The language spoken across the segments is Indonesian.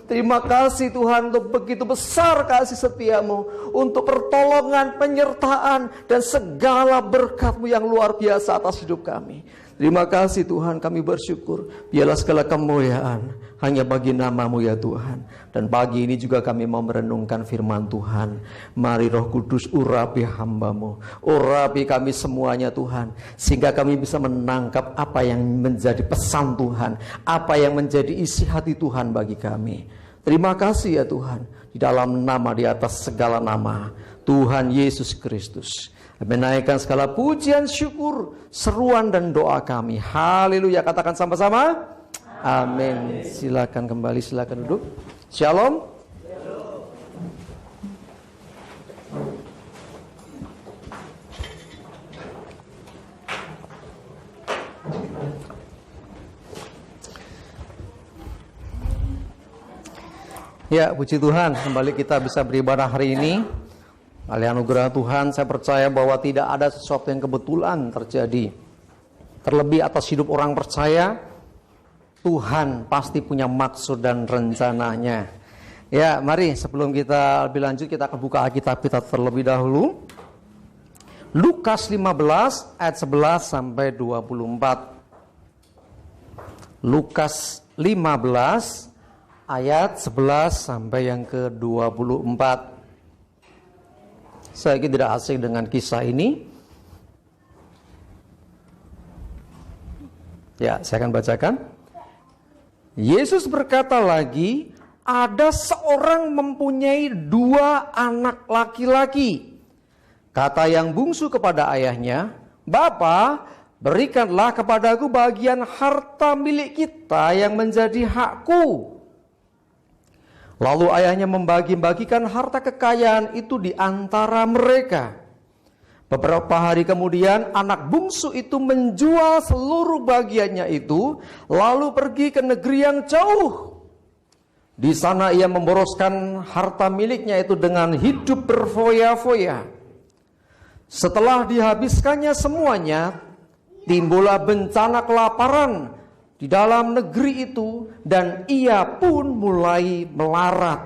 Terima kasih Tuhan untuk begitu besar kasih setiamu, untuk pertolongan, penyertaan, dan segala berkat-Mu yang luar biasa atas hidup kami. Terima kasih Tuhan, kami bersyukur. Biarlah segala kemuliaan hanya bagi nama-Mu ya Tuhan. Dan pagi ini juga kami mau merenungkan firman Tuhan. Mari Roh Kudus urapi hamba-Mu, urapi kami semuanya Tuhan, sehingga kami bisa menangkap apa yang menjadi pesan Tuhan, apa yang menjadi isi hati Tuhan bagi kami. Terima kasih ya Tuhan, di dalam nama di atas segala nama, Tuhan Yesus Kristus. Menaikkan segala pujian, syukur, seruan dan doa kami. Haleluya, katakan sama-sama. Amin. Silakan kembali, silakan duduk. Shalom. Ya, puji Tuhan, kembali kita bisa beribadah hari ini. Oleh anugerah Tuhan, saya percaya bahwa tidak ada sesuatu yang kebetulan terjadi. Terlebih atas hidup orang percaya, Tuhan pasti punya maksud dan rencananya. Ya, mari sebelum kita lebih lanjut, kita akan buka Alkitab kita terlebih dahulu. Lukas 15 ayat 11 sampai 24. Lukas 15 ayat 11 sampai yang ke-24. Saya tidak asing dengan kisah ini. Ya, saya akan bacakan. Yesus berkata lagi, ada seorang mempunyai 2 anak laki-laki. Kata yang bungsu kepada ayahnya, "Bapa, berikanlah kepadaku bagian harta milik kita yang menjadi hakku." Lalu ayahnya membagi-bagikan harta kekayaan itu di antara mereka. Beberapa hari kemudian anak bungsu itu menjual seluruh bagiannya itu, lalu pergi ke negeri yang jauh. Di sana ia memboroskan harta miliknya itu dengan hidup berfoya-foya. Setelah dihabiskannya semuanya, timbullah bencana kelaparan di dalam negeri itu, dan ia pun mulai melarat.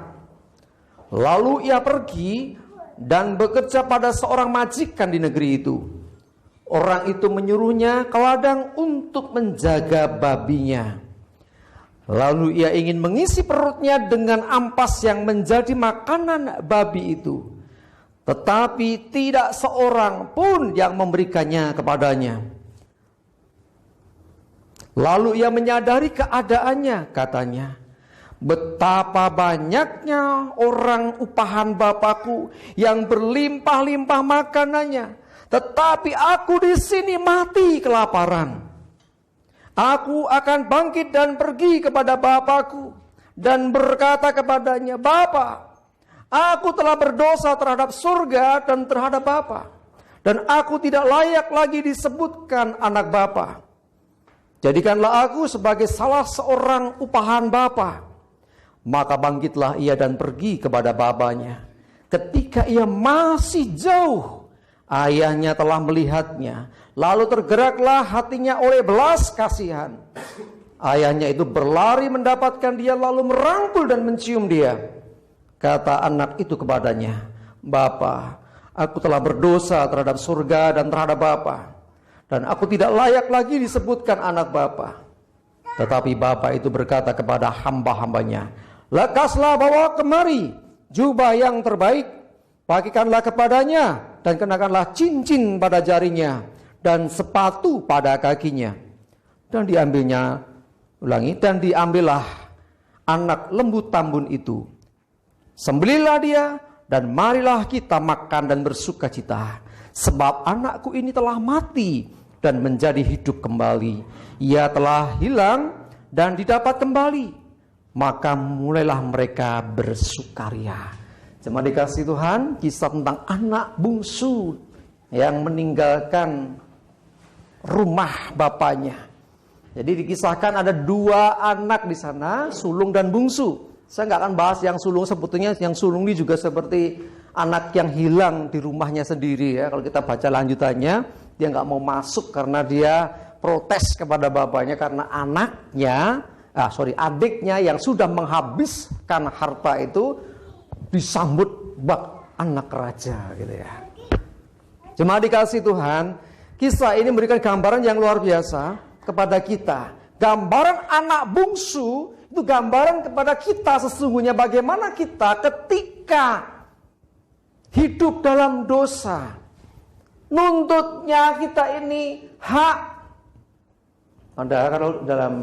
Lalu ia pergi dan bekerja pada seorang majikan di negeri itu. Orang itu menyuruhnya ke ladang untuk menjaga babinya. Lalu ia ingin mengisi perutnya dengan ampas yang menjadi makanan babi itu. Tetapi tidak seorang pun yang memberikannya kepadanya. Lalu ia menyadari keadaannya, katanya, "Betapa banyaknya orang upahan Bapakku yang berlimpah-limpah makanannya, tetapi aku di sini mati kelaparan. Aku akan bangkit dan pergi kepada Bapakku dan berkata kepadanya, Bapa, aku telah berdosa terhadap surga dan terhadap Bapa, dan aku tidak layak lagi disebutkan anak Bapa. Jadikanlah aku sebagai salah seorang upahan Bapa." Maka bangkitlah ia dan pergi kepada bapaknya. Ketika ia masih jauh, ayahnya telah melihatnya. Lalu tergeraklah hatinya oleh belas kasihan. Ayahnya itu berlari mendapatkan dia, lalu merangkul dan mencium dia. Kata anak itu kepadanya, "Bapa, aku telah berdosa terhadap surga dan terhadap Bapa, dan aku tidak layak lagi disebutkan anak Bapa." Tetapi Bapa itu berkata kepada hamba-hambanya, "Lekaslah bawa kemari jubah yang terbaik, pakaikanlah kepadanya, dan kenakanlah cincin pada jarinya, dan sepatu pada kakinya." Dan diambillah anak lembu tambun itu. Sembelihlah dia, dan marilah kita makan dan bersukacita. Sebab anakku ini telah mati dan menjadi hidup kembali. Ia telah hilang dan didapat kembali. Maka mulailah mereka bersukaria. Jemaat dikasihi Tuhan, kisah tentang anak bungsu yang meninggalkan rumah bapaknya. Jadi dikisahkan ada 2 anak di sana, sulung dan bungsu. Saya nggak akan bahas yang sulung, sebetulnya yang sulung ini juga seperti anak yang hilang di rumahnya sendiri ya. Kalau kita baca lanjutannya, dia nggak mau masuk karena dia protes kepada bapaknya karena anaknya adiknya yang sudah menghabiskan harta itu disambut bak anak raja gitu ya. Jemaat dikasih Tuhan, kisah ini memberikan gambaran yang luar biasa kepada kita. Gambaran anak bungsu itu gambaran kepada kita sesungguhnya bagaimana kita ketika hidup dalam dosa. Nuntutnya kita ini hak. Padahal kalau dalam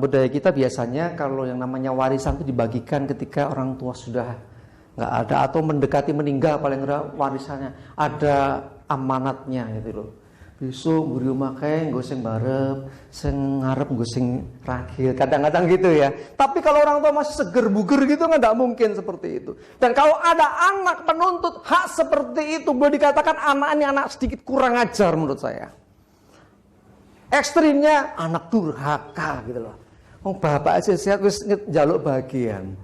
budaya kita biasanya kalau yang namanya warisan itu dibagikan ketika orang tua sudah nggak ada atau mendekati meninggal, paling enggak warisannya ada amanatnya gitu loh. Besok buri makai nggo sing barep, sing ngarep nggo sing ragil. Kadang-kadang gitu ya. Tapi kalau orang tua masih seger buger gitu nggak mungkin seperti itu. Dan kalau ada anak menuntut hak seperti itu, boleh dikatakan anak ini anak sedikit kurang ajar menurut saya. Ekstrimnya anak durhaka gitu loh. Bapak aja sehat wis njaluk bagian.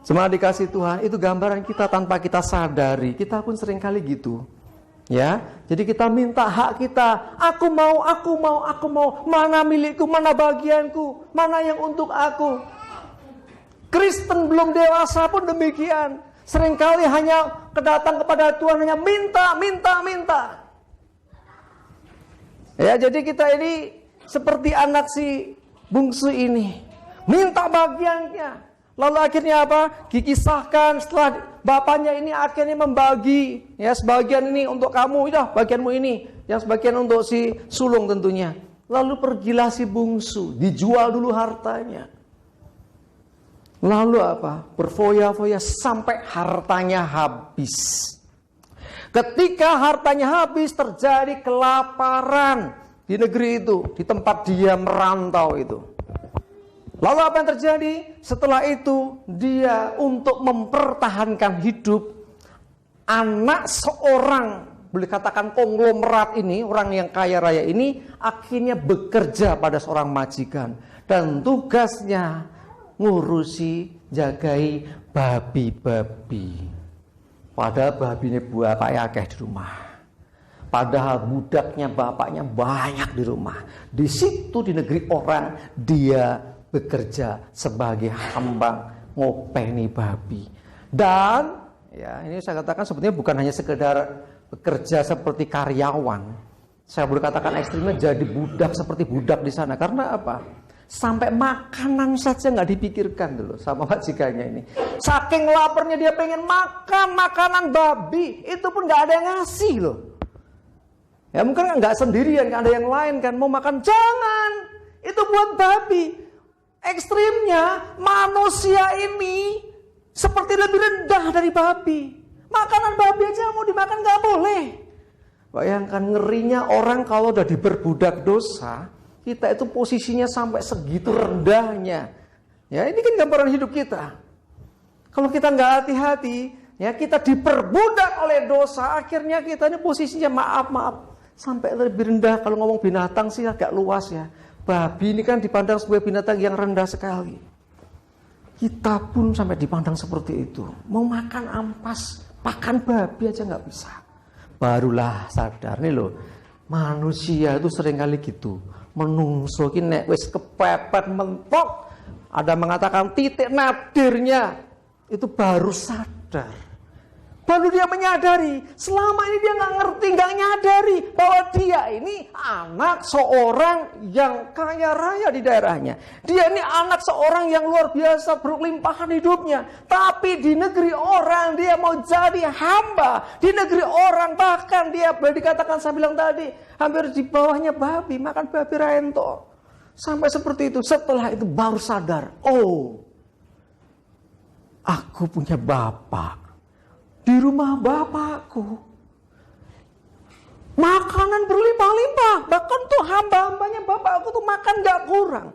Semua dikasih Tuhan, itu gambaran kita tanpa kita sadari. Kita pun sering kali gitu. Ya, jadi kita minta hak kita. Aku mau. Mana milikku, mana bagianku, mana yang untuk aku. Kristen belum dewasa pun demikian. Seringkali hanya kedatang kepada Tuhan hanya minta. Ya, jadi kita ini seperti anak si bungsu ini. Minta bagiannya. Lalu akhirnya apa? Dikisahkan setelah bapaknya ini akhirnya membagi. Ya, sebagian ini untuk kamu, ya bagianmu ini. Yang sebagian untuk si sulung tentunya. Lalu pergilah si bungsu, dijual dulu hartanya. Lalu apa? Berfoya-foya sampai hartanya habis. Ketika hartanya habis terjadi kelaparan di negeri itu, di tempat dia merantau itu. Lalu apa yang terjadi? Setelah itu dia untuk mempertahankan hidup, anak seorang, boleh katakan konglomerat ini, orang yang kaya raya ini akhirnya bekerja pada seorang majikan. Dan tugasnya ngurusi, jagai babi-babi. Padahal babi ini bapaknya akeh di rumah. Padahal budaknya bapaknya banyak di rumah. Di situ di negeri orang dia bekerja sebagai hamba ngopeni babi. Dan ya ini saya katakan sebetulnya bukan hanya sekedar bekerja seperti karyawan. Saya boleh katakan ekstrimnya jadi budak seperti budak di sana. Karena apa? Sampai makanan saja nggak dipikirkan dulu sama majikannya ini. Saking laparnya dia pengen makan makanan babi, itu pun nggak ada yang ngasih loh. Ya mungkin nggak sendirian, nggak ada yang lain kan mau makan, jangan. Itu buat babi. Ekstrimnya manusia ini seperti lebih rendah dari babi. Makanan babi aja mau dimakan nggak boleh. Bayangkan ngerinya orang kalau udah diperbudak dosa. Kita itu posisinya sampai segitu rendahnya. Ya, ini kan gambaran hidup kita. Kalau kita nggak hati-hati, ya kita diperbudak oleh dosa, akhirnya kita ini posisinya maaf sampai lebih rendah. Kalau ngomong binatang sih agak luas ya. Babi ini kan dipandang sebagai binatang yang rendah sekali. Kita pun sampai dipandang seperti itu. Mau makan ampas, pakan babi aja nggak bisa. Barulah sadar nih loh, manusia itu seringkali gitu. Menungso ki nek wis kepepet mentok, ada mengatakan titik nadirnya, itu baru sadar. Baru dia menyadari, selama ini dia nggak ngerti, nggak nyadari bahwa dia ini anak seorang yang kaya raya di daerahnya. Dia ini anak seorang yang luar biasa berlimpahan hidupnya. Tapi di negeri orang dia mau jadi hamba. Di negeri orang bahkan dia boleh dikatakan saya bilang tadi, hampir di bawahnya babi, makan babi rento. Sampai seperti itu, setelah itu baru sadar, oh aku punya bapak. Di rumah bapakku makanan berlimpah-limpah, bahkan tuh hamba-hambanya bapakku tuh makan gak kurang.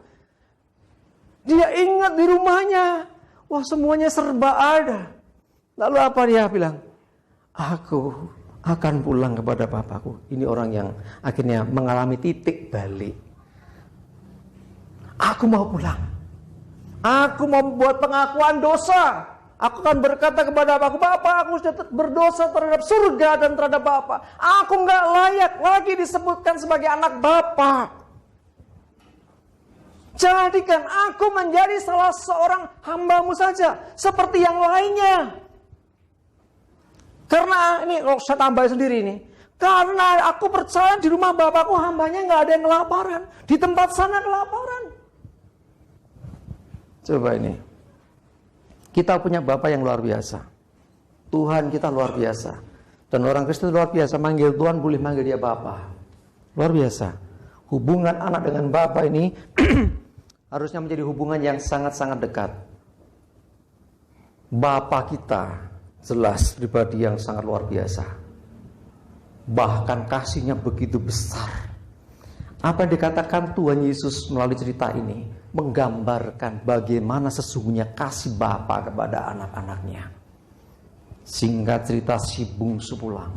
Dia ingat di rumahnya, wah semuanya serba ada. Lalu apa dia bilang? Aku akan pulang kepada bapakku. Ini orang yang akhirnya mengalami titik balik. Aku mau pulang. Aku mau membuat pengakuan dosa. Aku akan berkata kepada Bapakku, Bapak, aku sudah berdosa terhadap surga dan terhadap Bapak. Aku nggak layak lagi disebutkan sebagai anak Bapak. Jadikan aku menjadi salah seorang hamba-Mu saja, seperti yang lainnya. Karena ini kalau saya tambah sendiri nih, karena aku percaya di rumah Bapakku hambanya nggak ada yang kelaparan, di tempat sana kelaparan. Coba ini, kita punya Bapa yang luar biasa, Tuhan kita luar biasa, dan orang Kristen luar biasa, manggil Tuhan boleh manggil dia Bapa, luar biasa. Hubungan anak dengan Bapa ini harusnya menjadi hubungan yang sangat-sangat dekat. Bapa kita jelas pribadi yang sangat luar biasa. Bahkan kasihnya begitu besar. Apa yang dikatakan Tuhan Yesus melalui cerita ini menggambarkan bagaimana sesungguhnya kasih Bapa kepada anak-anaknya. Singkat cerita, si bungsu pulang.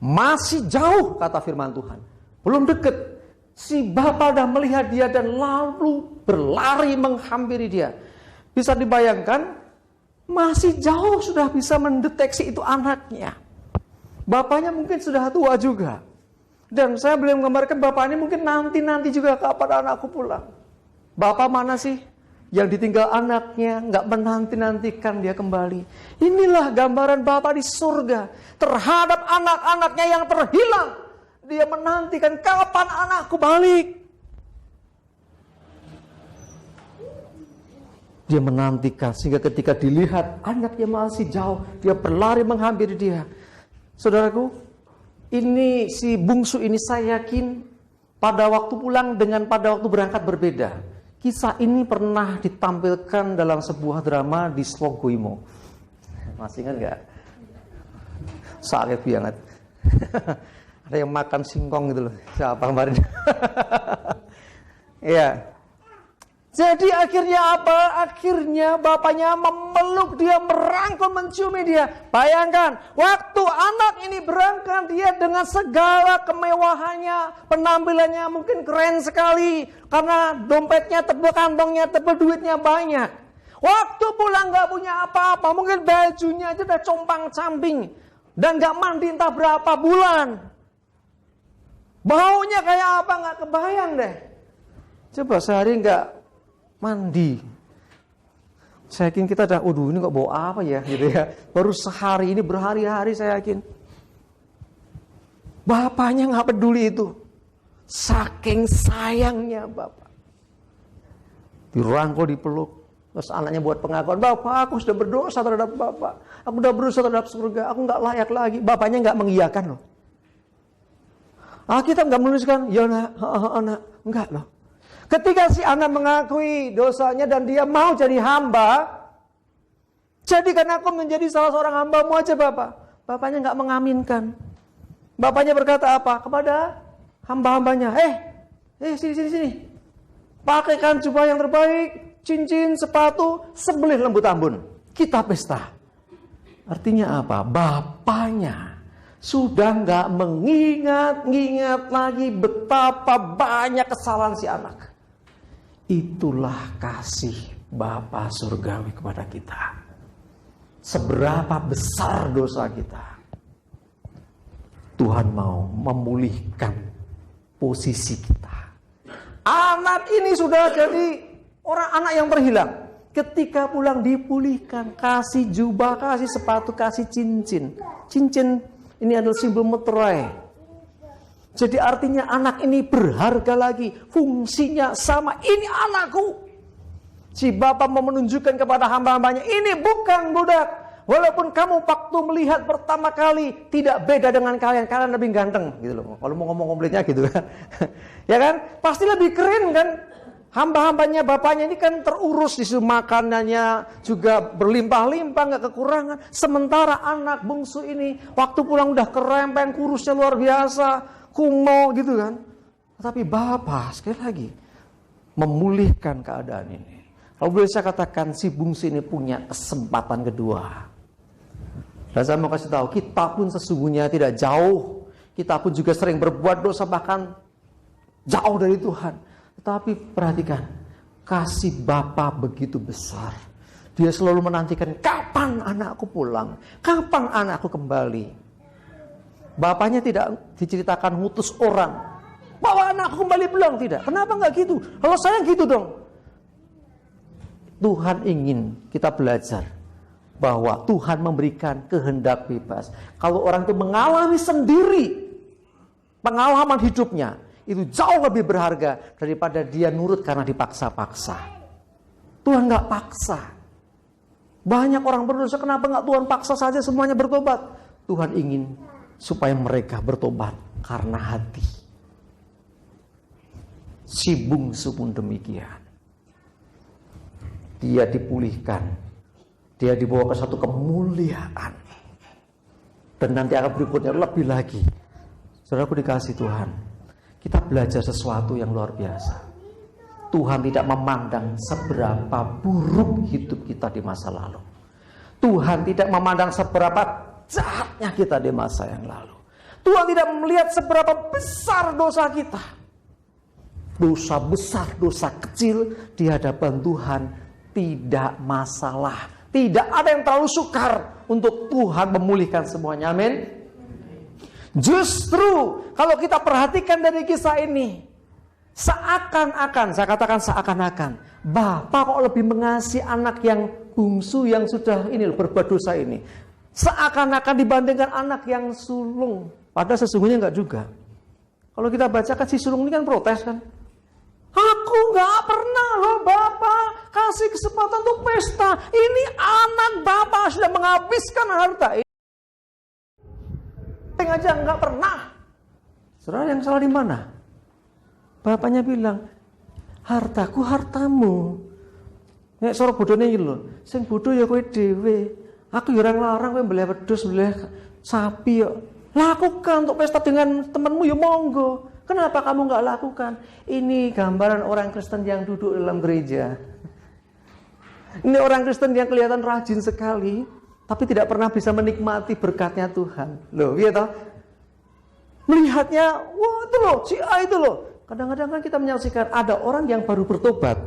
Masih jauh, kata firman Tuhan. Belum dekat. Si Bapa dah melihat dia dan lalu berlari menghampiri dia. Bisa dibayangkan, masih jauh sudah bisa mendeteksi itu anaknya. Bapaknya mungkin sudah tua juga. Dan saya belum menggambarkan bapak ini mungkin nanti juga kapan anakku pulang. Bapak mana sih yang ditinggal anaknya, nggak menanti-nantikan dia kembali. Inilah gambaran Bapa di surga terhadap anak-anaknya yang terhilang. Dia menantikan kapan anakku balik. Dia menantikan sehingga ketika dilihat anaknya masih jauh, dia berlari menghampiri dia. Saudaraku, ini si bungsu ini saya yakin pada waktu pulang dengan pada waktu berangkat berbeda. Kisah ini pernah ditampilkan dalam sebuah drama di Slogoimo. Masih ingat gak? Sakit banget. Ada yang makan singkong gitu loh. Siapa kemarin? Ya. Jadi akhirnya apa? Akhirnya bapaknya memeluk dia, merangkul, menciumi dia. Bayangkan, waktu anak ini berangkat, dia dengan segala kemewahannya, penampilannya mungkin keren sekali. Karena dompetnya tebal, kantongnya tebal, duitnya banyak. Waktu pulang gak punya apa-apa, mungkin bajunya aja udah compang-camping. Dan gak mandi entah berapa bulan. Baunya kayak apa gak kebayang deh. Coba sehari gak mandi. Saya yakin kita dah, ini kok bau apa ya gitu ya. Baru sehari ini berhari-hari saya yakin. Bapaknya gak peduli itu. Saking sayangnya Bapak. Dirangkul, dipeluk. Terus anaknya buat pengakuan, Bapak aku sudah berdosa terhadap Bapak. Aku sudah berdosa terhadap surga. Aku gak layak lagi. Bapaknya gak mengiyakan loh. Alkitab nggak menuliskan, ya nak, enggak loh. Ketika si anak mengakui dosanya dan dia mau jadi hamba, jadikan aku menjadi salah seorang hamba-Mu aja Bapak. Bapaknya nggak mengaminkan. Bapaknya berkata apa? Kepada hamba-hambanya, sini. Pakaikan jubah yang terbaik, cincin, sepatu, sembelih lembu tambun. Kita pesta. Artinya apa? Bapaknya sudah nggak mengingat lagi betapa banyak kesalahan si anak. Itulah kasih Bapa surgawi kepada kita. Seberapa besar dosa kita, Tuhan mau memulihkan posisi kita. Anak ini sudah jadi orang anak yang terhilang. Ketika pulang dipulihkan, kasih jubah, kasih sepatu, kasih cincin. Cincin ini adalah simbol meterai. Jadi artinya anak ini berharga lagi. Fungsinya sama. Ini anakku. Si Bapa mau menunjukkan kepada hamba-hambanya. Ini bukan budak. Walaupun kamu waktu melihat pertama kali tidak beda dengan kalian. Kalian lebih ganteng. Gitu loh. Kalau mau ngomong komplitnya gitu kan. Ya kan? Pasti lebih keren kan. Hamba-hambanya bapaknya ini kan terurus, di situ makanannya juga berlimpah-limpah, nggak kekurangan. Sementara anak bungsu ini waktu pulang udah kerempeng, kurusnya luar biasa, kumo gitu kan. Tapi Bapa sekali lagi memulihkan keadaan ini. Kalau boleh saya katakan, si bungsu ini punya kesempatan kedua. Dan saya mau kasih tahu, kita pun sesungguhnya tidak jauh. Kita pun juga sering berbuat dosa, bahkan jauh dari Tuhan. Tetapi perhatikan, kasih Bapa begitu besar. Dia selalu menantikan, kapan anakku pulang? Kapan anakku kembali? Bapaknya tidak diceritakan ngutus orang, bawa anakku kembali pulang, tidak. Kenapa nggak gitu? Kalau saya gitu dong. Tuhan ingin kita belajar bahwa Tuhan memberikan kehendak bebas. Kalau orang itu mengalami sendiri pengalaman hidupnya, itu jauh lebih berharga daripada dia nurut karena dipaksa-paksa. Tuhan gak paksa. Banyak orang berdosa, kenapa gak Tuhan paksa saja semuanya bertobat? Tuhan ingin supaya mereka bertobat karena hati. Si bungsu pun demikian. Dia dipulihkan. Dia dibawa ke satu kemuliaan. Dan nanti akan berikutnya lebih lagi. Saudaraku dikasih Tuhan, kita belajar sesuatu yang luar biasa. Tuhan tidak memandang seberapa buruk hidup kita di masa lalu. Tuhan tidak memandang seberapa jahatnya kita di masa yang lalu. Tuhan tidak melihat seberapa besar dosa kita. Dosa besar, dosa kecil di hadapan Tuhan tidak masalah. Tidak ada yang terlalu sukar untuk Tuhan memulihkan semuanya. Amin. Justru kalau kita perhatikan dari kisah ini, seakan-akan, saya katakan seakan-akan, Bapa kok lebih mengasihi anak yang bungsu yang sudah ini berbuat dosa ini. Seakan-akan dibandingkan anak yang sulung. Padahal sesungguhnya enggak juga. Kalau kita bacakan si sulung ini kan protes kan. Aku gak pernah loh Bapak kasih kesempatan untuk pesta. Ini anak Bapak sudah menghabiskan harta ini. Aja gak pernah. Saudara, yang salah di mana? Bapaknya bilang, hartaku hartamu. Nek soro bodone iki lho, sing bodoh ya kowe dhewe. Aku ya ora nglarang kowe mbeleh wedhus, mbeleh sapi yo. Lakukan untuk pesta dengan temanmu ya monggo. Kenapa kamu nggak lakukan? Ini gambaran orang Kristen yang duduk dalam gereja. Ini orang Kristen yang kelihatan rajin sekali, tapi tidak pernah bisa menikmati berkatnya Tuhan. Loh, iya toh? Melihatnya, wah itu loh, si A itu loh. Kadang-kadang kan kita menyaksikan ada orang yang baru bertobat.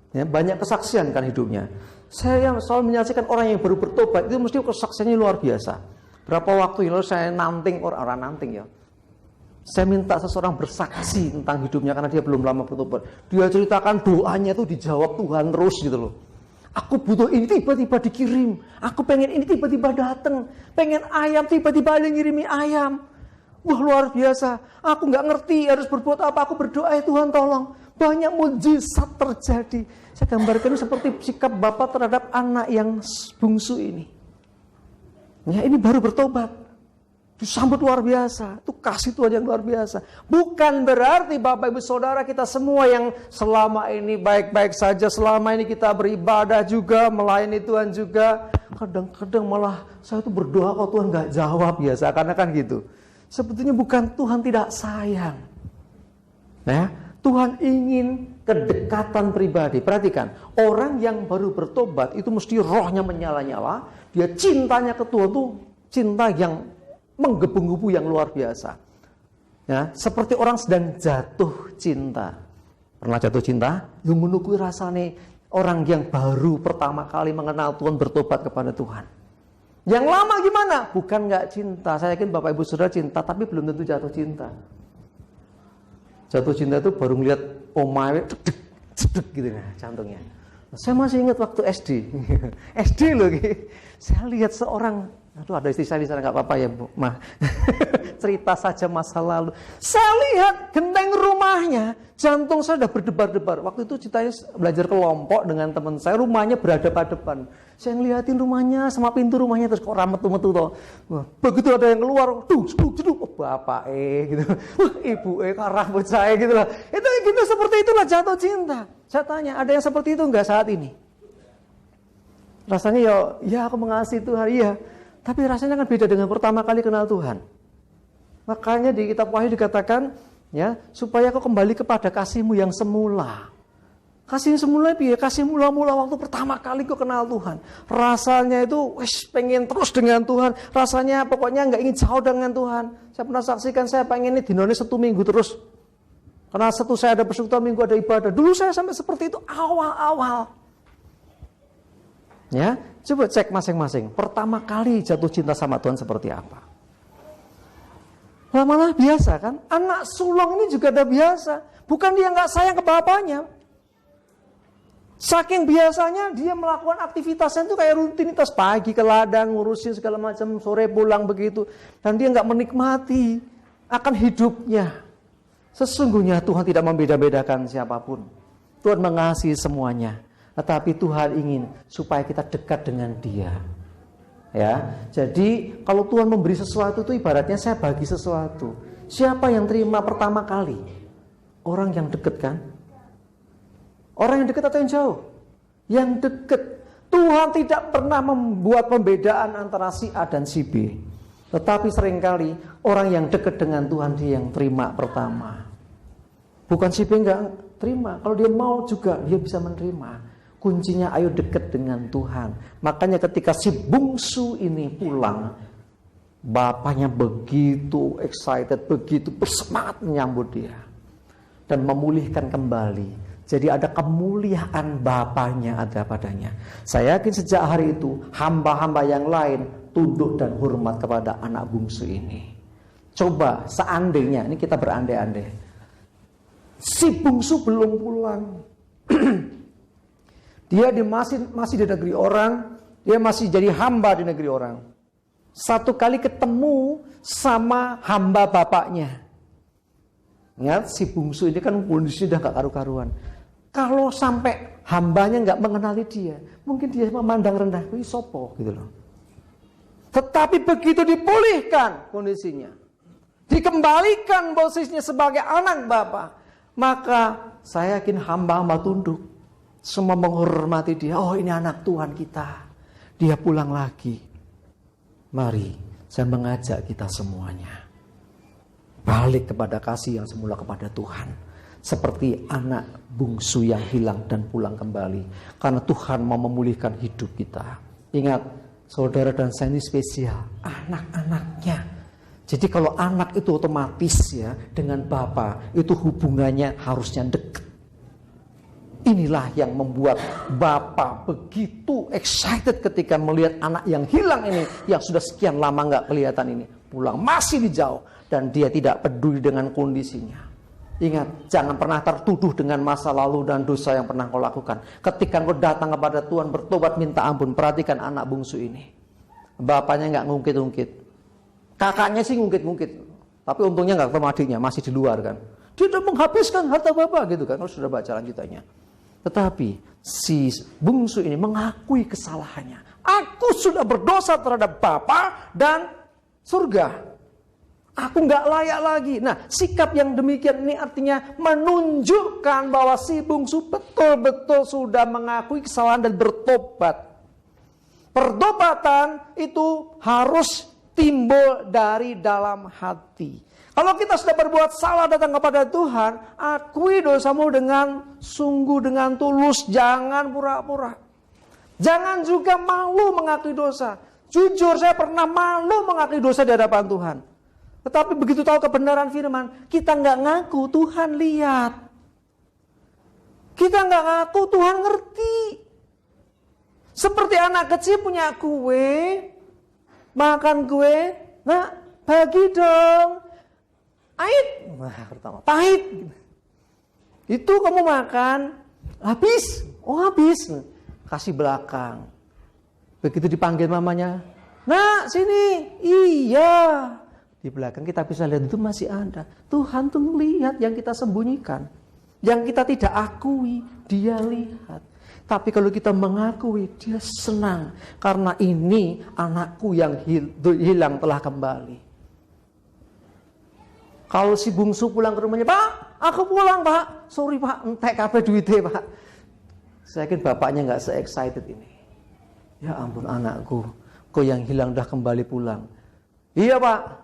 Ya, banyak kesaksian kan hidupnya. Saya selalu menyaksikan orang yang baru bertobat, itu mesti kesaksiannya luar biasa. Berapa waktu yang lalu saya nanting, orang nanting ya. Saya minta seseorang bersaksi tentang hidupnya karena dia belum lama bertobat. Dia ceritakan doanya itu dijawab Tuhan terus gitu loh. Aku butuh ini tiba-tiba dikirim. Aku pengen ini tiba-tiba datang. Pengen ayam tiba-tiba ada ngirimi ayam. Wah luar biasa. Aku nggak ngerti harus berbuat apa. Aku berdoa ya Tuhan tolong. Banyak mujizat terjadi. Saya gambarkan seperti sikap Bapak terhadap anak yang bungsu ini. Ya ini baru bertobat. Disambut luar biasa. Itu kasih Tuhan yang luar biasa. Bukan berarti Bapak Ibu Saudara kita semua yang selama ini baik-baik saja. Selama ini kita beribadah juga, melayani Tuhan juga. Kadang-kadang malah saya itu berdoa kalau Tuhan gak jawab ya. Seakan-akan gitu. Sebetulnya bukan Tuhan tidak sayang. Nah, Tuhan ingin kedekatan pribadi. Perhatikan, orang yang baru bertobat itu mesti rohnya menyala-nyala. Dia cintanya ke Tuhan tuh cinta yang menggebu-gebu yang luar biasa. Ya, seperti orang sedang jatuh cinta. Pernah jatuh cinta? Yang menukui rasanya orang yang baru pertama kali mengenal Tuhan bertobat kepada Tuhan. Yang lama gimana? Bukan nggak cinta. Saya yakin Bapak Ibu Saudara cinta, tapi belum tentu jatuh cinta. Jatuh cinta itu baru ngeliat omae cedek gitu nah jantungnya. Saya masih ingat waktu SD. SD loh gitu. Saya lihat seorang, aduh ada istri saya di sana nggak apa-apa ya Bu, mah cerita saja masa lalu. Saya lihat genteng rumahnya, jantung saya udah berdebar-debar. Waktu itu ceritanya belajar kelompok dengan teman saya, rumahnya berhadapan-hadapan. Saya ngeliatin rumahnya sama pintu rumahnya terus kok rametu-metu toh. Wah, begitu ada yang keluar, jeduk, oh, bapak gitu, wah ibu rambut saya gitu lah. Itu gitu seperti itulah jatuh cinta. Saya tanya, ada yang seperti itu enggak saat ini? Rasanya ya aku mengasihi Tuhan, iya. Tapi rasanya kan beda dengan pertama kali kenal Tuhan. Makanya di kitab Wahyu dikatakan, ya, supaya kau kembali kepada kasihmu yang semula. Kasih semula piye? Kasih mula-mula waktu pertama kali kau kenal Tuhan. Rasanya itu pengen terus dengan Tuhan. Rasanya pokoknya nggak ingin jauh dengan Tuhan. Saya pernah saksikan saya pengen ini dinone 1 minggu terus. Karena satu saya ada persekutuan minggu ada ibadah. Dulu saya sampai seperti itu awal-awal. Ya, coba cek masing-masing. Pertama kali jatuh cinta sama Tuhan seperti apa? Lama-lama biasa kan? Anak sulung ini juga ada biasa. Bukan dia nggak sayang ke bapaknya. Saking biasanya dia melakukan aktivitasnya itu kayak rutinitas, pagi ke ladang, ngurusin segala macam, sore pulang begitu. Dan dia nggak menikmati akan hidupnya. Sesungguhnya Tuhan tidak membeda-bedakan siapapun. Tuhan mengasihi semuanya. Tetapi Tuhan ingin supaya kita dekat dengan Dia. Ya, jadi kalau Tuhan memberi sesuatu itu ibaratnya saya bagi sesuatu. Siapa yang terima pertama kali? Orang yang dekat kan? Orang yang dekat atau yang jauh? Yang dekat. Tuhan tidak pernah membuat pembedaan antara si A dan si B. Tetapi seringkali orang yang dekat dengan Tuhan dia yang terima pertama. Bukan si B enggak terima. Kalau dia mau juga dia bisa menerima. Kuncinya ayo dekat dengan Tuhan. Makanya ketika si bungsu ini pulang, bapaknya begitu excited, begitu bersemangat menyambut dia. Dan memulihkan kembali. Jadi ada kemuliaan bapaknya ada padanya. Saya yakin sejak hari itu hamba-hamba yang lain tunduk dan hormat kepada anak bungsu ini. Coba seandainya, ini kita berandai-andai, si bungsu belum pulang. Dia masih di negeri orang, dia masih jadi hamba di negeri orang. Satu kali ketemu sama hamba bapaknya. Ingat, si bungsu ini kan kondisinya udah gak karu-karuan. Kalau sampai hambanya gak mengenali dia, mungkin dia memandang rendah, ini sopo gitu loh. Tetapi begitu dipulihkan kondisinya, dikembalikan posisinya sebagai anak Bapa, maka saya yakin hamba-hamba tunduk, semua menghormati dia. Oh, ini anak Tuhan kita, dia pulang lagi. Mari saya mengajak kita semuanya balik kepada kasih yang semula kepada Tuhan. Seperti anak bungsu yang hilang dan pulang kembali. Karena Tuhan mau memulihkan hidup kita. Ingat, saudara dan saya ini spesial. Anak-anaknya. Jadi kalau anak itu otomatis ya dengan Bapa, itu hubungannya harusnya dekat. Inilah yang membuat Bapa begitu excited ketika melihat anak yang hilang ini, yang sudah sekian lama gak kelihatan ini. Pulang masih di jauh. Dan dia tidak peduli dengan kondisinya. Ingat, jangan pernah tertuduh dengan masa lalu dan dosa yang pernah kau lakukan. Ketika kau datang kepada Tuhan bertobat minta ampun, perhatikan anak bungsu ini. Bapaknya gak ngungkit-ngungkit. Kakaknya sih ngungkit-ngungkit. Tapi untungnya gak ketemu adiknya, masih di luar kan. Dia sudah menghabiskan harta Bapak gitu kan. Kalau sudah baca lanjutannya. Tetapi si bungsu ini mengakui kesalahannya. Aku sudah berdosa terhadap Bapa dan surga. Aku gak layak lagi. Nah, sikap yang demikian ini artinya menunjukkan bahwa si bungsu betul-betul sudah mengakui kesalahan dan bertobat. Pertobatan itu harus timbul dari dalam hati. Kalau kita sudah berbuat salah datang kepada Tuhan, akui dosamu dengan sungguh, dengan tulus. Jangan pura-pura. Jangan juga malu mengakui dosa. Jujur, saya pernah malu mengakui dosa di hadapan Tuhan. Tetapi begitu tahu kebenaran firman, kita nggak ngaku, Tuhan lihat. Kita nggak ngaku, Tuhan ngerti. Seperti anak kecil punya kue, makan kue, nah bagi dong. Pahit, pertama pahit. Itu kamu makan, habis, habis. Kasih belakang. Begitu dipanggil mamanya, nak sini, iya. Di belakang kita bisa lihat itu masih ada. Tuhan tuh melihat yang kita sembunyikan. Yang kita tidak akui, dia lihat. Tapi kalau kita mengakui, dia senang. Karena ini anakku yang hilang telah kembali. Kalau si bungsu pulang ke rumahnya, Pak, aku pulang Pak. Sorry Pak, entek kabeh duitnya Pak. Saya yakin bapaknya gak se-excited ini. Ya ampun anakku, kau yang hilang udah kembali pulang. Iya Pak.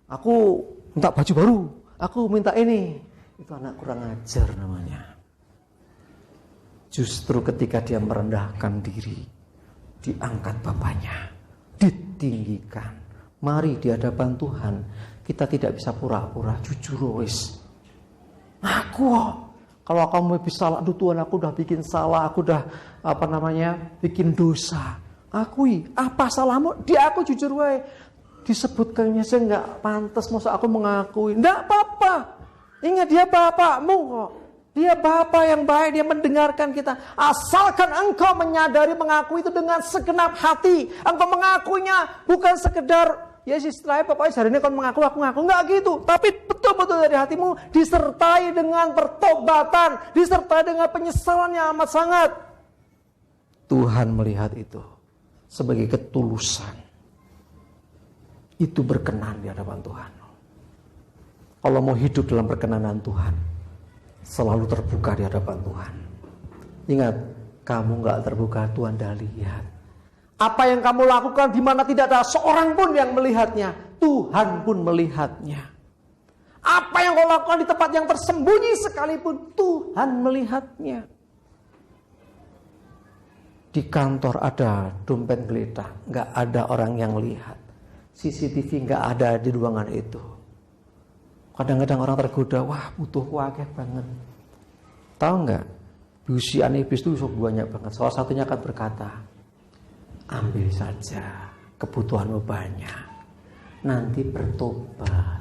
Aku minta baju baru, aku minta ini. Itu anak kurang ajar namanya. Justru ketika dia merendahkan diri, diangkat bapaknya, ditinggikan. Mari di hadapan Tuhan, kita tidak bisa pura-pura, jujur wis. Aku kalau kamu bisa salah, aduh Tuhan aku udah bikin salah, aku udah bikin dosa. Akui, apa salahmu? Dia aku jujur wae. Disebutkannya saya nggak pantas, masa aku mengakui. Nggak apa-apa. Ingat dia bapakmu kok. Dia Bapa yang baik, dia mendengarkan kita. Asalkan engkau menyadari mengakui itu dengan segenap hati. Engkau mengakuinya bukan sekedar, ya istilahnya pokoknya hari ini kau mengaku, aku ngaku. Enggak gitu. Tapi betul-betul dari hatimu disertai dengan pertobatan. Disertai dengan penyesalan yang amat sangat. Tuhan melihat itu sebagai ketulusan. Itu berkenan di hadapan Tuhan. Kalau mau hidup dalam perkenanan Tuhan, selalu terbuka di hadapan Tuhan. Ingat, kamu gak terbuka, Tuhan dah lihat. Apa yang kamu lakukan di mana tidak ada seorang pun yang melihatnya, Tuhan pun melihatnya. Apa yang kau lakukan di tempat yang tersembunyi sekalipun, Tuhan melihatnya. Di kantor ada dompet geledah, gak ada orang yang lihat. CCTV gak ada di ruangan itu. Kadang-kadang orang tergoda, wah butuh wakil banget. Tahu nggak? Busian iblis itu banyak banget. Salah satunya akan berkata, ambil saja, kebutuhanmu banyak. Nanti bertobat.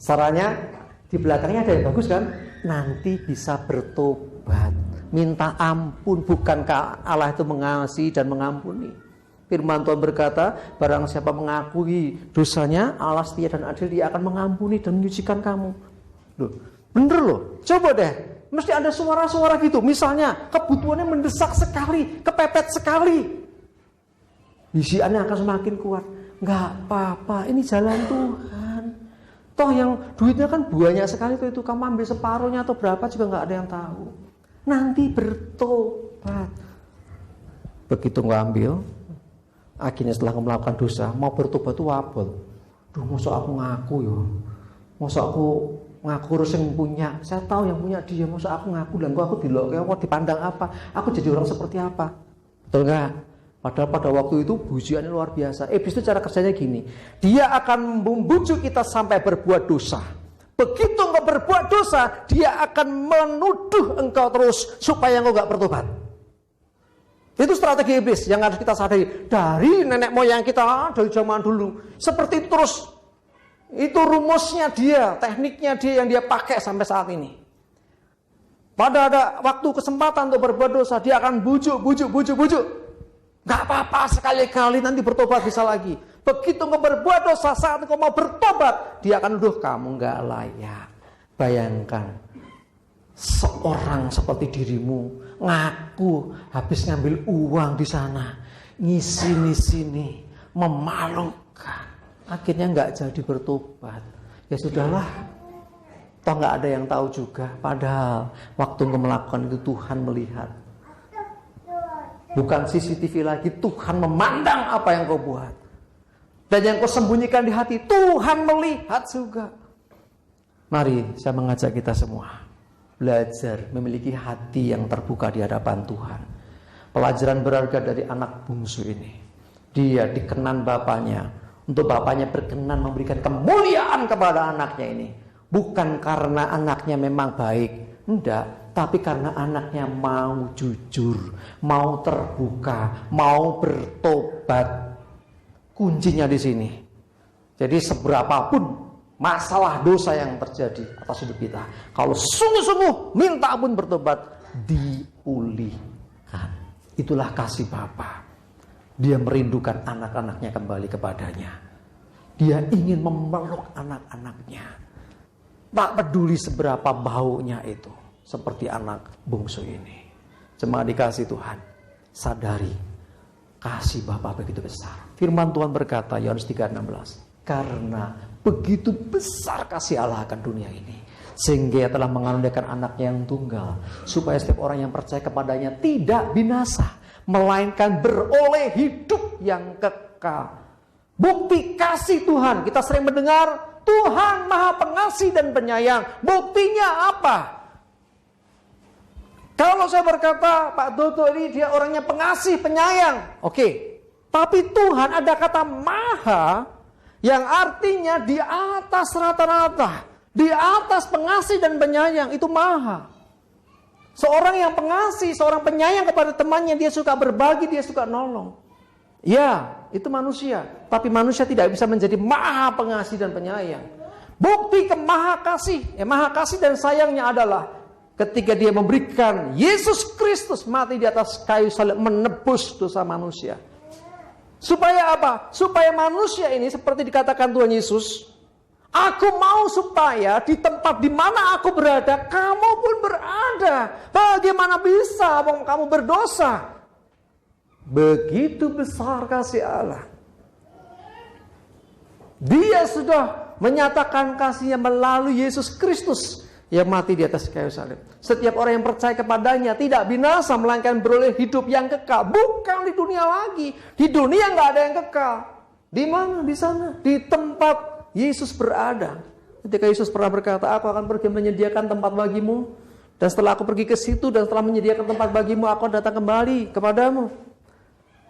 Sarannya di belakangnya ada yang bagus kan? Nanti bisa bertobat. Minta ampun, bukankah Allah itu mengasihi dan mengampuni? Firman Tuhan berkata, barang siapa mengakui dosanya, Allah setia dan adil, dia akan mengampuni dan menyucikan kamu. Loh, bener loh, coba deh. Mesti ada suara-suara gitu. Misalnya, kebutuhannya mendesak sekali, kepepet sekali. Bisiannya akan semakin kuat. Nggak apa-apa, ini jalan Tuhan. Toh yang duitnya kan banyak sekali itu kamu ambil separuhnya atau berapa juga nggak ada yang tahu. Nanti bertobat. Begitu nggak ambil, akhirnya setelah melakukan dosa, mau bertobat itu wabel. Duh, masa aku ngaku ya? Masa aku ngaku harus yang punya? Saya tahu yang punya dia, masa aku ngaku dan aku dilok, aku dipandang apa? Aku jadi orang seperti apa? Betul nggak? Padahal pada waktu itu bujiannya luar biasa. Iblis itu cara kerjanya gini, dia akan membujuk kita sampai berbuat dosa. Begitu engkau berbuat dosa, dia akan menuduh engkau terus supaya engkau gak bertobat. Itu strategi iblis yang harus kita sadari. Dari nenek moyang kita, dari zaman dulu. Seperti itu terus. Itu rumusnya dia, tekniknya dia yang dia pakai sampai saat ini. Pada ada waktu kesempatan untuk berbuat dosa, dia akan bujuk. Gak apa-apa, sekali-kali nanti bertobat bisa lagi. Begitu engkau berbuat dosa, saat engkau mau bertobat, dia akan nuduh kamu gak layak. Bayangkan, seorang seperti dirimu ngaku habis ngambil uang di sana, ngisi-sini, memalukan, akhirnya nggak jadi bertobat. Ya sudahlah, toh nggak ada yang tahu juga. Padahal waktu engkau melakukan itu Tuhan melihat. Bukan CCTV lagi, Tuhan memandang apa yang kau buat. Dan yang kau sembunyikan di hati, Tuhan melihat juga. Mari saya mengajak kita semua belajar memiliki hati yang terbuka di hadapan Tuhan. Pelajaran berharga dari anak bungsu ini. Dia dikenan bapaknya. Untuk bapaknya berkenan memberikan kemuliaan kepada anaknya ini. Bukan karena anaknya memang baik. Enggak. Tapi karena anaknya mau jujur. Mau terbuka. Mau bertobat. Kuncinya di sini. Jadi seberapapun masalah dosa yang terjadi atas hidup kita, kalau sungguh-sungguh minta ampun bertobat, dipulihkan. Itulah kasih Bapa. Dia merindukan anak-anaknya kembali kepadanya. Dia ingin memeluk anak-anaknya. Tak peduli seberapa baunya itu, seperti anak bungsu ini. Jemaat dikasih Tuhan, sadari kasih Bapa begitu besar. Firman Tuhan berkata, Yohanes 3:16, karena begitu besar kasih Allah akan dunia ini, sehingga Ia telah mengaruniakan anaknya yang tunggal, supaya setiap orang yang percaya kepadanya tidak binasa, melainkan beroleh hidup yang kekal. Bukti kasih Tuhan, kita sering mendengar Tuhan Maha Pengasih dan Penyayang. Buktinya apa? Kalau saya berkata Pak Dodo ini dia orangnya pengasih, penyayang, oke. Tapi Tuhan ada kata maha, yang artinya di atas rata-rata, di atas pengasih dan penyayang, itu maha. Seorang yang pengasih, seorang penyayang kepada temannya, dia suka berbagi, dia suka nolong. Ya, itu manusia. Tapi manusia tidak bisa menjadi maha pengasih dan penyayang. Bukti maha kasih dan sayangnya adalah ketika dia memberikan Yesus Kristus mati di atas kayu salib menebus dosa manusia. Supaya apa? Supaya manusia ini seperti dikatakan Tuhan Yesus, aku mau supaya di tempat di mana aku berada, kamu pun berada. Bagaimana bisa kamu berdosa? Begitu besar kasih Allah. Dia sudah menyatakan kasihnya melalui Yesus Kristus yang mati di atas kayu salib. Setiap orang yang percaya kepadanya tidak binasa, melainkan beroleh hidup yang kekal. Bukan di dunia lagi. Di dunia nggak ada yang kekal. Di mana? Di sana. Di tempat Yesus berada. Ketika Yesus pernah berkata, aku akan pergi menyediakan tempat bagimu. Dan setelah aku pergi ke situ dan setelah menyediakan tempat bagimu, aku akan datang kembali kepadamu.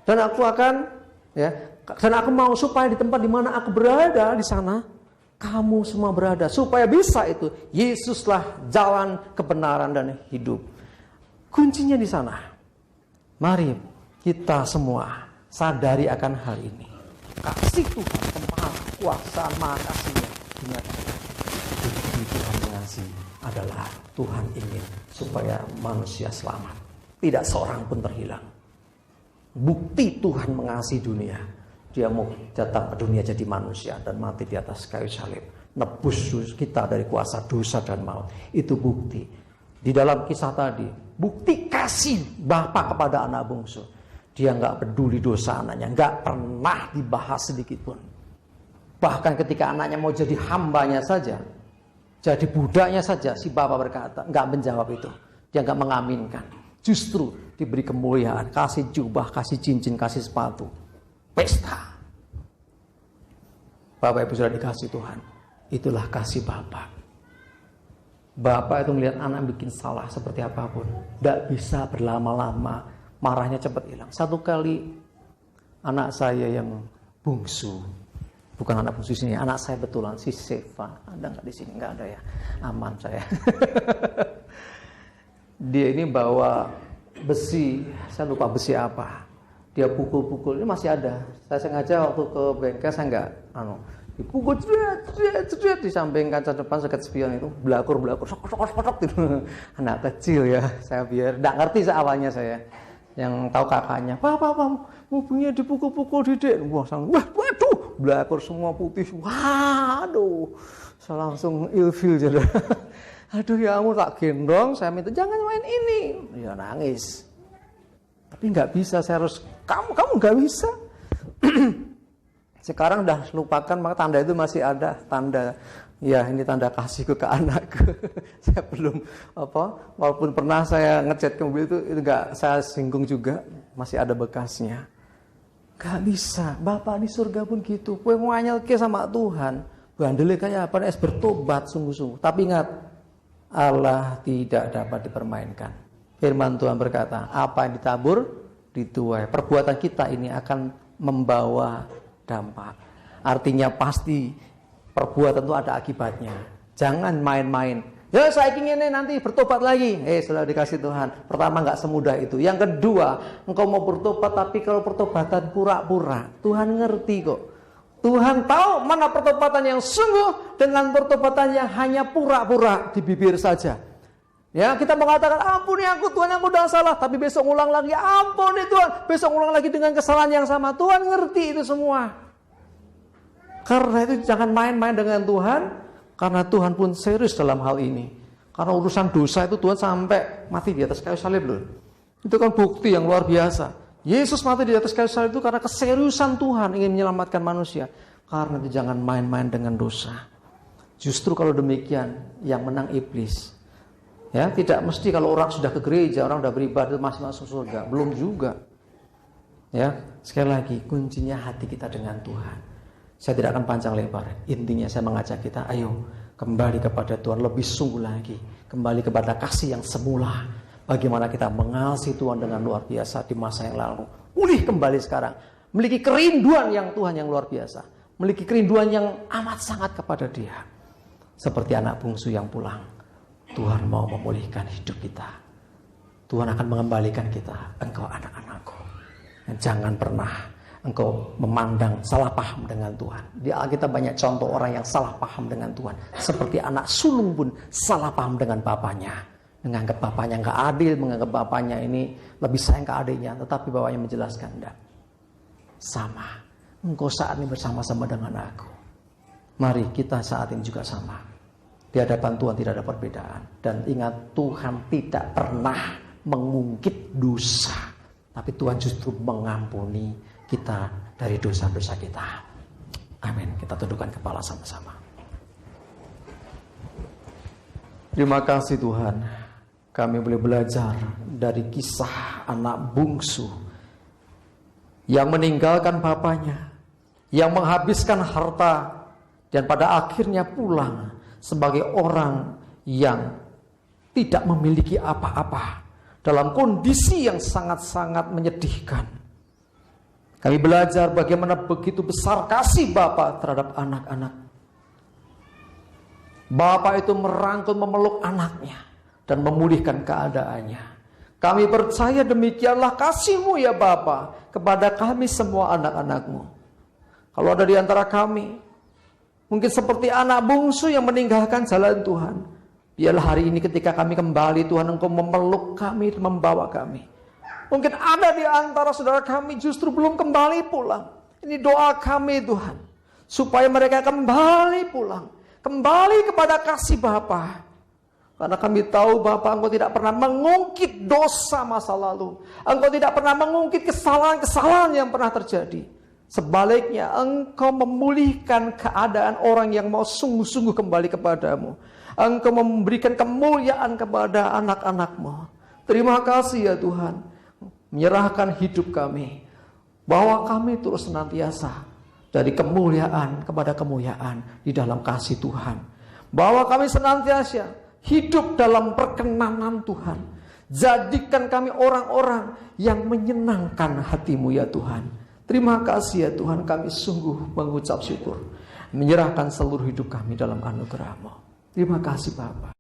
Dan aku akan, dan aku mau supaya di tempat di mana aku berada di sana, kamu semua berada. Supaya bisa itu, Yesuslah jalan kebenaran dan hidup. Kuncinya di sana. Mari kita semua sadari akan hal ini. Kasih Tuhan, kemahakuasaan maha kasihnya. Ingat, bukti Tuhan mengasihi adalah Tuhan ingin supaya manusia selamat. Tidak seorang pun terhilang. Bukti Tuhan mengasihi dunia. Dia mau datang ke dunia jadi manusia dan mati di atas kayu salib. Nebus kita dari kuasa dosa dan maut. Itu bukti. Di dalam kisah tadi, bukti kasih Bapa kepada anak bungsu. Dia nggak peduli dosa anaknya, nggak pernah dibahas sedikit pun. Bahkan ketika anaknya mau jadi hambanya saja, jadi budaknya saja, si Bapa berkata, nggak menjawab itu. Dia nggak mengaminkan. Justru diberi kemuliaan, kasih jubah, kasih cincin, kasih sepatu. Pesta. Bapak Ibu sudah dikasih Tuhan. Itulah kasih Bapak. Bapak itu melihat anak bikin salah seperti apapun. Tidak bisa berlama-lama. Marahnya cepat hilang. Satu kali anak saya yang bungsu. Bukan anak bungsu sini. Anak saya betulan. Si Seva. Ada nggak di sini? Nggak ada ya. Aman saya. Dia ini bawa besi. Saya lupa besi apa. Dia pukul-pukul, ini masih ada. Saya sengaja waktu ke bengkel saya nggak, dipukul di samping kaca depan sekat spion itu, belakur, sok gitu. Anak kecil ya, saya biar nggak ngerti awalnya saya. Yang tahu kakaknya, Papa, mobilnya dipukul-pukul Dedek. Waduh, belakur semua putih. Waduh, saya langsung ilfil jadi. Aduh ya ampun, tak gendong, saya minta jangan main ini. Ya nangis. Tapi nggak bisa, saya harus kamu nggak bisa. Sekarang udah lupakan, maka tanda itu masih ada, tanda ya ini tanda kasihku ke anakku. Saya belum walaupun pernah saya ngechat ke mobil itu nggak saya singgung juga, masih ada bekasnya. Nggak bisa, Bapak di surga pun gitu. Kue mau nyelke sama Tuhan, bandel kayak apa? Es bertobat sungguh-sungguh. Tapi ingat, Allah tidak dapat dipermainkan. Firman Tuhan berkata, apa yang ditabur dituai. Perbuatan kita ini akan membawa dampak. Artinya pasti perbuatan itu ada akibatnya. Jangan main-main. Ya saya ingin nanti bertobat lagi. Sudah dikasih Tuhan. Pertama nggak semudah itu. Yang kedua, engkau mau bertobat tapi kalau pertobatan pura-pura. Tuhan ngerti kok. Tuhan tahu mana pertobatan yang sungguh dengan pertobatan yang hanya pura-pura di bibir saja. Ya, kita mengatakan ampuni aku Tuhan, aku udah salah, tapi besok ulang lagi, ampuni Tuhan, besok ulang lagi dengan kesalahan yang sama. Tuhan ngerti itu semua. Karena itu jangan main-main dengan Tuhan, karena Tuhan pun serius dalam hal ini. Karena urusan dosa itu Tuhan sampai mati di atas kayu salib loh. Itu kan bukti yang luar biasa. Yesus mati di atas kayu salib itu karena keseriusan Tuhan ingin menyelamatkan manusia. Karena itu jangan main-main dengan dosa. Justru kalau demikian, yang menang iblis. Ya, tidak mesti kalau orang sudah ke gereja, orang sudah beribadah masih masuk surga, belum juga. Ya, sekali lagi kuncinya hati kita dengan Tuhan. Saya tidak akan panjang lebar. Intinya saya mengajak kita, ayo kembali kepada Tuhan lebih sungguh lagi, kembali kepada kasih yang semula. Bagaimana kita mengasihi Tuhan dengan luar biasa di masa yang lalu. Pulih kembali sekarang, memiliki kerinduan yang Tuhan yang luar biasa, memiliki kerinduan yang amat sangat kepada Dia. Seperti anak bungsu yang pulang. Tuhan mau memulihkan hidup kita. Tuhan akan mengembalikan kita. Engkau anak-anakku. Dan jangan pernah engkau memandang salah paham dengan Tuhan. Di Alkitab banyak contoh orang yang salah paham dengan Tuhan. Seperti anak sulung pun salah paham dengan bapaknya. Menganggap bapaknya nggak adil, menganggap bapaknya ini lebih sayang ke adiknya. Tetapi bapaknya menjelaskan, enggak. Sama. Engkau saat ini bersama-sama dengan aku. Mari kita saat ini juga sama. Di hadapan Tuhan tidak ada perbedaan. Dan ingat, Tuhan tidak pernah mengungkit dosa. Tapi Tuhan justru mengampuni kita dari dosa-dosa kita. Amin. Kita tundukkan kepala sama-sama. Terima kasih Tuhan. Kami boleh belajar dari kisah anak bungsu yang meninggalkan bapaknya, yang menghabiskan harta, dan pada akhirnya pulang sebagai orang yang tidak memiliki apa-apa, dalam kondisi yang sangat-sangat menyedihkan. Kami belajar bagaimana begitu besar kasih Bapa terhadap anak-anak. Bapa itu merangkul, memeluk anaknya dan memulihkan keadaannya. Kami percaya demikianlah kasih-Mu ya Bapa kepada kami semua anak-anak-Mu. Kalau ada di antara kami mungkin seperti anak bungsu yang meninggalkan jalan Tuhan, biarlah hari ini ketika kami kembali Tuhan, Engkau memeluk kami, membawa kami. Mungkin ada di antara saudara kami justru belum kembali pulang. Ini doa kami Tuhan, supaya mereka kembali pulang, kembali kepada kasih Bapa. Karena kami tahu Bapa, Engkau tidak pernah mengungkit dosa masa lalu. Engkau tidak pernah mengungkit kesalahan-kesalahan yang pernah terjadi. Sebaliknya, Engkau memulihkan keadaan orang yang mau sungguh-sungguh kembali kepadamu. Engkau memberikan kemuliaan kepada anak-anak-Mu. Terima kasih ya Tuhan. Menyerahkan hidup kami, bahwa kami terus senantiasa dari kemuliaan kepada kemuliaan di dalam kasih Tuhan. Bahwa kami senantiasa hidup dalam perkenanan Tuhan. Jadikan kami orang-orang yang menyenangkan hati-Mu ya Tuhan. Terima kasih ya Tuhan, kami sungguh mengucap syukur, menyerahkan seluruh hidup kami dalam anugerah-Mu. Terima kasih Bapa.